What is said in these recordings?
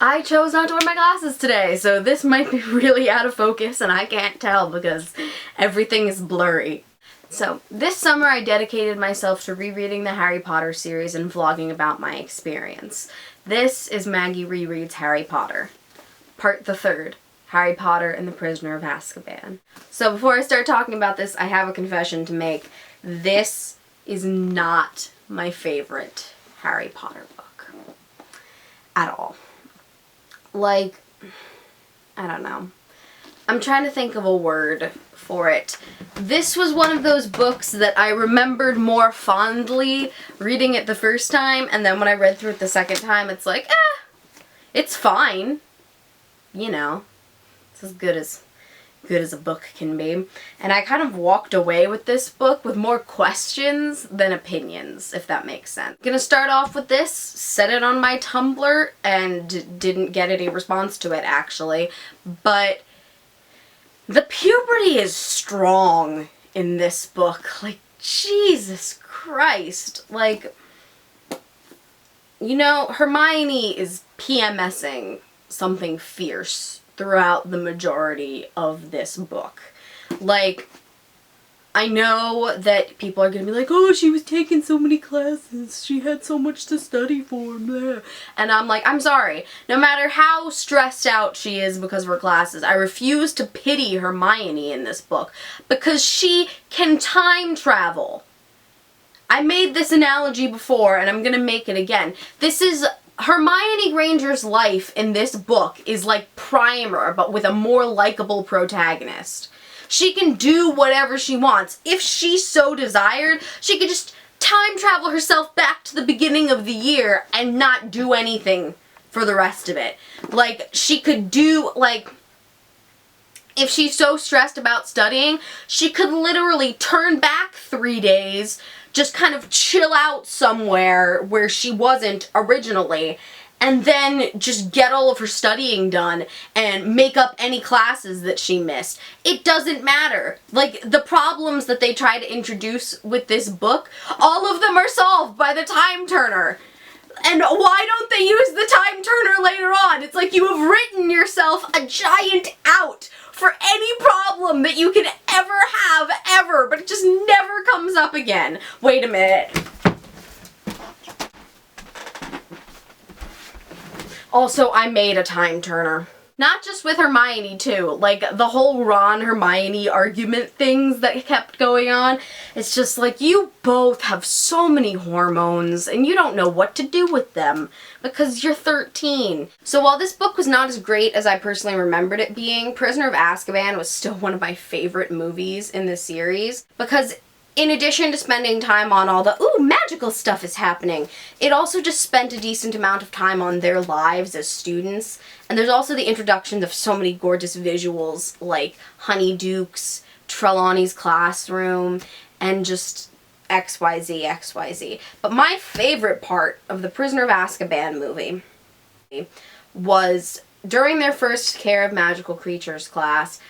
I chose not to wear my glasses today, so this might be really out of focus and I can't tell because everything is blurry. So, this summer I dedicated myself to rereading the Harry Potter series and vlogging about my experience. This is Maggie Rereads Harry Potter. Part the third, Harry Potter and the Prisoner of Azkaban. So before I start talking about this, I have a confession to make. This is not my favorite Harry Potter book. At all. Like, I don't know. I'm trying to think of a word for it. This was one of those books that I remembered more fondly reading it the first time, and then when I read through it the second time, it's like, it's fine. You know, it's as good as a book can be. And I kind of walked away with this book with more questions than opinions, if that makes sense. I'm gonna start off with this, set it on my Tumblr, and didn't get any response to it, actually. But the puberty is strong in this book. Like, Jesus Christ. Like, you know, Hermione is PMSing something fierce throughout the majority of this book. Like, I know that people are gonna be like, oh, she was taking so many classes, she had so much to study for, blah. And I'm like, I'm sorry. No matter how stressed out she is because of her classes, I refuse to pity Hermione in this book because she can time travel. I made this analogy before and I'm gonna make it again. This is Hermione Granger's life in this book is like Primer, but with a more likable protagonist. She can do whatever she wants. If she so desired, she could just time travel herself back to the beginning of the year and not do anything for the rest of it. Like, she could do, like, if she's so stressed about studying, she could literally turn back 3 days, just kind of chill out somewhere where she wasn't originally, and then just get all of her studying done and make up any classes that she missed. It doesn't matter. Like, the problems that they try to introduce with this book, all of them are solved by the time turner. And why don't they use the time turner later on? It's like you have written yourself a giant out for any problem that you could ever have, ever, but it just never comes up again. Wait a minute. Also, I made a time turner. Not just with Hermione, too. Like, the whole Ron-Hermione argument things that kept going on. It's just like, you both have so many hormones, and you don't know what to do with them, because you're 13. So while this book was not as great as I personally remembered it being, Prisoner of Azkaban was still one of my favorite movies in the series, because in addition to spending time on all the, ooh, magical stuff is happening, it also just spent a decent amount of time on their lives as students. And there's also the introduction of so many gorgeous visuals like Honeydukes, Trelawney's classroom, and just XYZ, XYZ. But my favorite part of the Prisoner of Azkaban movie was during their first Care of Magical Creatures class,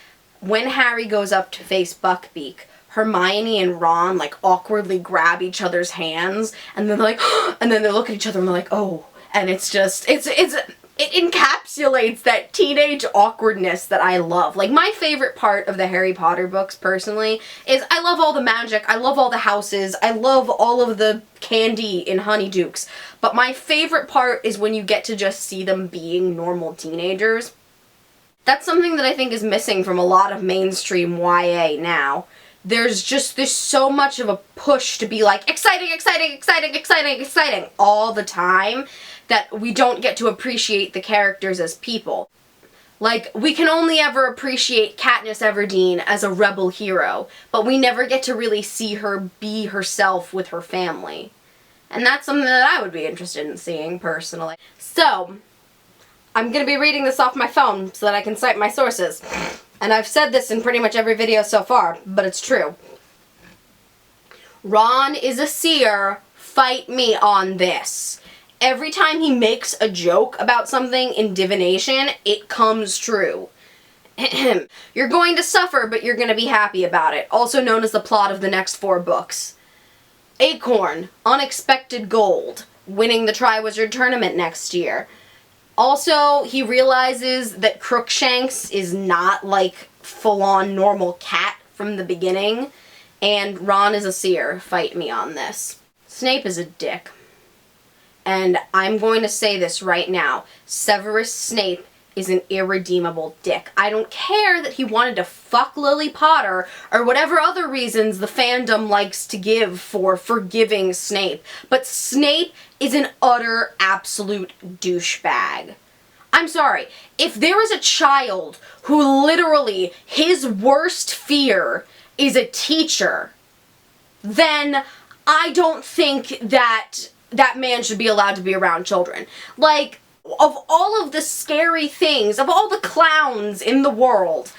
when Harry goes up to face Buckbeak, Hermione and Ron, like, awkwardly grab each other's hands, and then they're like, and then they look at each other and they're like, oh. And it's just, it encapsulates that teenage awkwardness that I love. Like, my favorite part of the Harry Potter books, personally, is I love all the magic, I love all the houses, I love all of the candy in Honeydukes, but my favorite part is when you get to just see them being normal teenagers. That's something that I think is missing from a lot of mainstream YA now. There's so much of a push to be like, exciting, exciting, exciting, exciting, exciting all the time that we don't get to appreciate the characters as people. Like, we can only ever appreciate Katniss Everdeen as a rebel hero, but we never get to really see her be herself with her family. And that's something that I would be interested in seeing, personally. So, I'm gonna be reading this off my phone so that I can cite my sources. And I've said this in pretty much every video so far, but it's true. Ron is a seer. Fight me on this. Every time he makes a joke about something in divination, it comes true. You're going to suffer, but you're going to be happy about it. Also known as the plot of the next 4 books. Acorn, unexpected gold. Winning the Triwizard Tournament next year. Also, he realizes that Crookshanks is not like full-on normal cat from the beginning, and Ron is a seer. Fight me on this. Snape is a dick. And I'm going to say this right now. Severus Snape is an irredeemable dick. I don't care that he wanted to fuck Lily Potter or whatever other reasons the fandom likes to give for forgiving Snape, but Snape is an utter, absolute douchebag. I'm sorry. If there is a child who literally, his worst fear is a teacher, then I don't think that that man should be allowed to be around children. Like, of all of the scary things, of all the clowns in the world,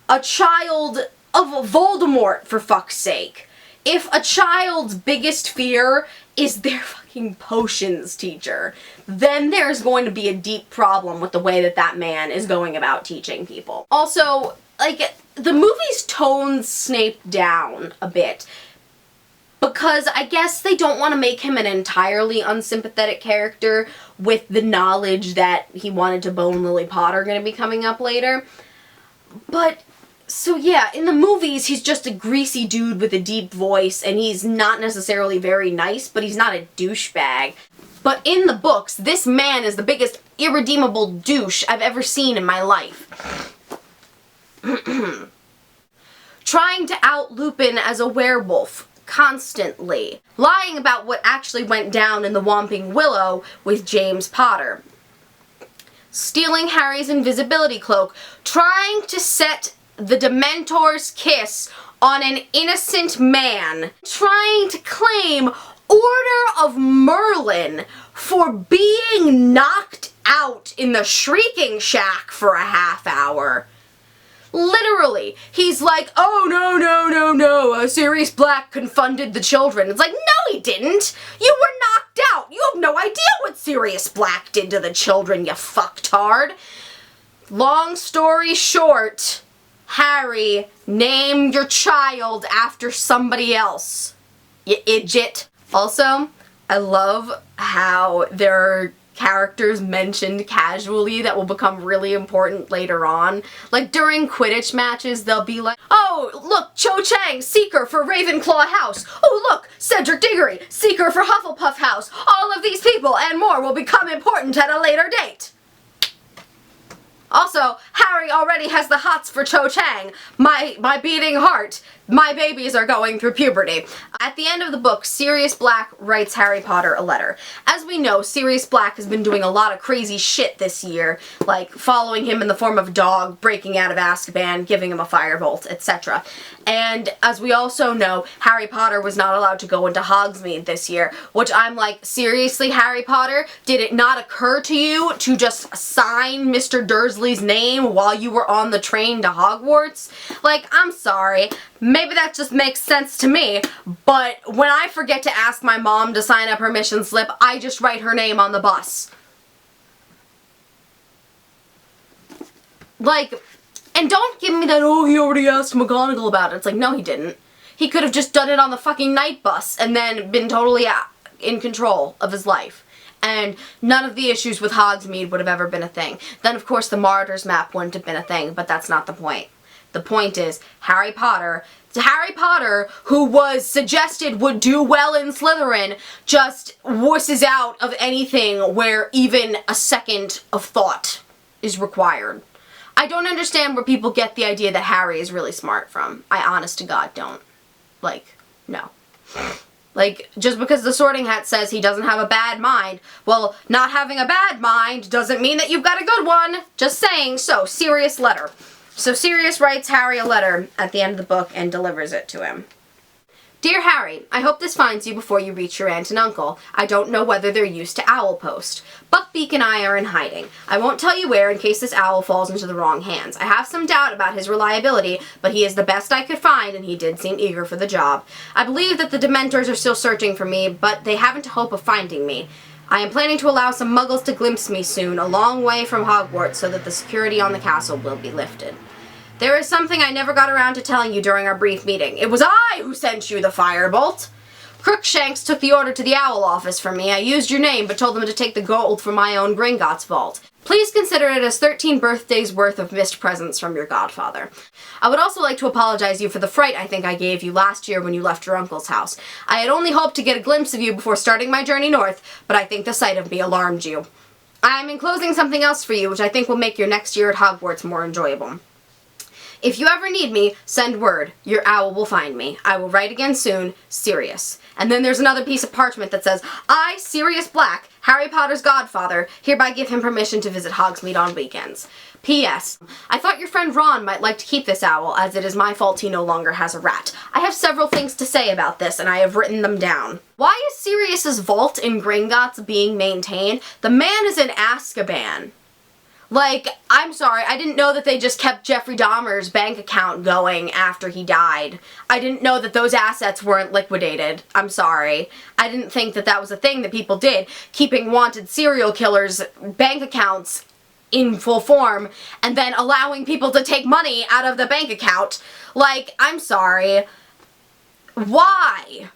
a child of Voldemort, for fuck's sake. If a child's biggest fear is their fucking potions teacher, then there's going to be a deep problem with the way that that man is going about teaching people. Also, like, the movies tone Snape down a bit, because I guess they don't want to make him an entirely unsympathetic character with the knowledge that he wanted to bone Lily Potter going to be coming up later. But, so yeah, in the movies he's just a greasy dude with a deep voice, and he's not necessarily very nice, but he's not a douchebag. But in the books, this man is the biggest irredeemable douche I've ever seen in my life. Trying to out Lupin as a werewolf constantly. Lying about what actually went down in the Whomping Willow with James Potter. Stealing Harry's invisibility cloak. Trying to set the Dementor's kiss on an innocent man. Trying to claim Order of Merlin for being knocked out in the Shrieking Shack for a half hour. Literally, he's like, oh, no, Sirius Black confunded the children. It's like, no, he didn't. You were knocked out. You have no idea what Sirius Black did to the children, you fucktard. Long story short, Harry, name your child after somebody else, you idiot. Also, I love how there are characters mentioned casually that will become really important later on. Like, during Quidditch matches, they'll be like, oh, look, Cho Chang, Seeker for Ravenclaw House. Oh, look, Cedric Diggory, Seeker for Hufflepuff House. All of these people and more will become important at a later date. Also, Harry already has the hots for Cho Chang. My beating heart. My babies are going through puberty. At the end of the book, Sirius Black writes Harry Potter a letter. As we know, Sirius Black has been doing a lot of crazy shit this year, like following him in the form of a dog, breaking out of Azkaban, giving him a firebolt, etc. And as we also know, Harry Potter was not allowed to go into Hogsmeade this year, which I'm like, seriously, Harry Potter? Did it not occur to you to just sign Mr. Dursley's name while you were on the train to Hogwarts? Like, I'm sorry. Maybe that just makes sense to me, but when I forget to ask my mom to sign a permission slip, I just write her name on the bus. Like, and don't give me that, oh, he already asked McGonagall about it. It's like, no, he didn't. He could have just done it on the fucking night bus and then been totally in control of his life. And none of the issues with Hogsmeade would have ever been a thing. Then, of course, the Martyrs map wouldn't have been a thing, but that's not the point. The point is, Harry Potter, who was suggested would do well in Slytherin, just wusses out of anything where even a second of thought is required. I don't understand where people get the idea that Harry is really smart from. I honest to God don't. Like, no. Like, just because the Sorting Hat says he doesn't have a bad mind, well, not having a bad mind doesn't mean that you've got a good one. Just saying. So, Sirius letter. So Sirius writes Harry a letter at the end of the book and delivers it to him. Dear Harry, I hope this finds you before you reach your aunt and uncle. I don't know whether they're used to owl post. Buckbeak and I are in hiding. I won't tell you where in case this owl falls into the wrong hands. I have some doubt about his reliability, but he is the best I could find, and he did seem eager for the job. I believe that the Dementors are still searching for me, but they haven't a hope of finding me. I am planning to allow some muggles to glimpse me soon, a long way from Hogwarts, so that the security on the castle will be lifted. There is something I never got around to telling you during our brief meeting. It was I who sent you the firebolt. Crookshanks took the order to the owl office for me. I used your name, but told them to take the gold from my own Gringotts vault. Please consider it as 13 birthdays worth of missed presents from your godfather. I would also like to apologize you for the fright I think I gave you last year when you left your uncle's house. I had only hoped to get a glimpse of you before starting my journey north, but I think the sight of me alarmed you. I'm enclosing something else for you, which I think will make your next year at Hogwarts more enjoyable. If you ever need me, send word. Your owl will find me. I will write again soon. Sirius. And then there's another piece of parchment that says, I, Sirius Black, Harry Potter's godfather, hereby give him permission to visit Hogsmeade on weekends. P.S. I thought your friend Ron might like to keep this owl, as it is my fault he no longer has a rat. I have several things to say about this, and I have written them down. Why is Sirius's vault in Gringotts being maintained? The man is in Azkaban. Like, I'm sorry, I didn't know that they just kept Jeffrey Dahmer's bank account going after he died. I didn't know that those assets weren't liquidated. I'm sorry. I didn't think that that was a thing that people did, keeping wanted serial killers' bank accounts in full form and then allowing people to take money out of the bank account. Like, I'm sorry. Why?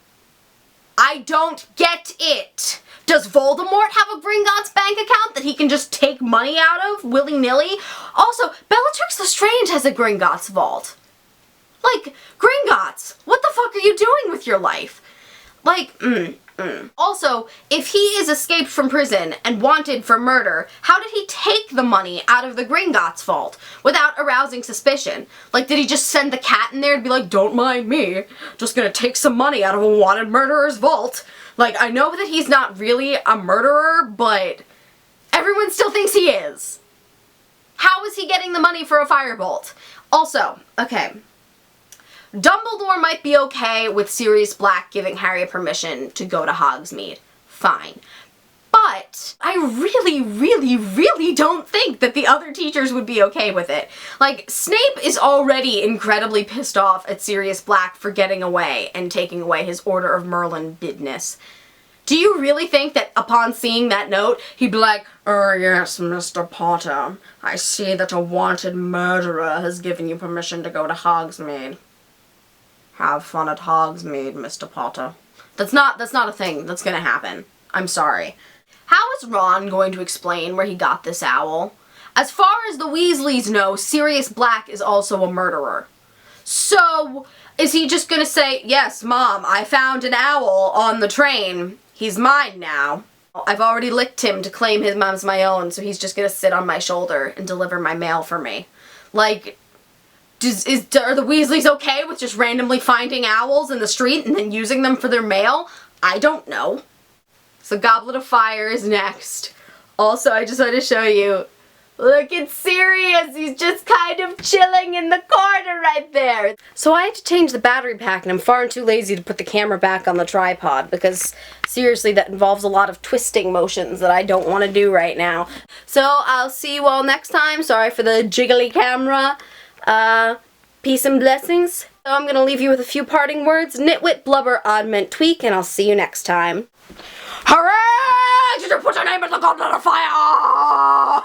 I don't get it. Does Voldemort have a Gringotts bank account that he can just take money out of willy-nilly? Also, Bellatrix Lestrange has a Gringotts vault. Like, Gringotts, what the fuck are you doing with your life? Like, Also, if he is escaped from prison and wanted for murder, how did he take the money out of the Gringotts vault without arousing suspicion? Like, did he just send the cat in there and be like, don't mind me, just gonna take some money out of a wanted murderer's vault? Like, I know that he's not really a murderer, but everyone still thinks he is. How is he getting the money for a firebolt? Also, okay, Dumbledore might be okay with Sirius Black giving Harry permission to go to Hogsmeade. Fine. But I really don't think that the other teachers would be okay with it. Like, Snape is already incredibly pissed off at Sirius Black for getting away and taking away his Order of Merlin business. Do you really think that upon seeing that note, he'd be like, yes, Mr. Potter, I see that a wanted murderer has given you permission to go to Hogsmeade. Have fun at Hogsmeade, Mr. Potter. That's not a thing that's gonna happen. I'm sorry. How is Ron going to explain where he got this owl? As far as the Weasleys know, Sirius Black is also a murderer. So, is he just gonna say, yes, Mom, I found an owl on the train. He's mine now. I've already licked him to claim his mom's my own, so he's just gonna sit on my shoulder and deliver my mail for me. Like, are the Weasleys okay with just randomly finding owls in the street and then using them for their mail? I don't know. So Goblet of Fire is next. Also, I just want to show you, look at Sirius, he's just kind of chilling in the corner right there. So I had to change the battery pack and I'm far too lazy to put the camera back on the tripod because seriously that involves a lot of twisting motions that I don't want to do right now. So I'll see you all next time. Sorry for the jiggly camera. Peace and blessings. So I'm gonna leave you with a few parting words. Nitwit, blubber, oddment, tweak, and I'll see you next time. Hooray! Did you put your name in the Goblet of Fire?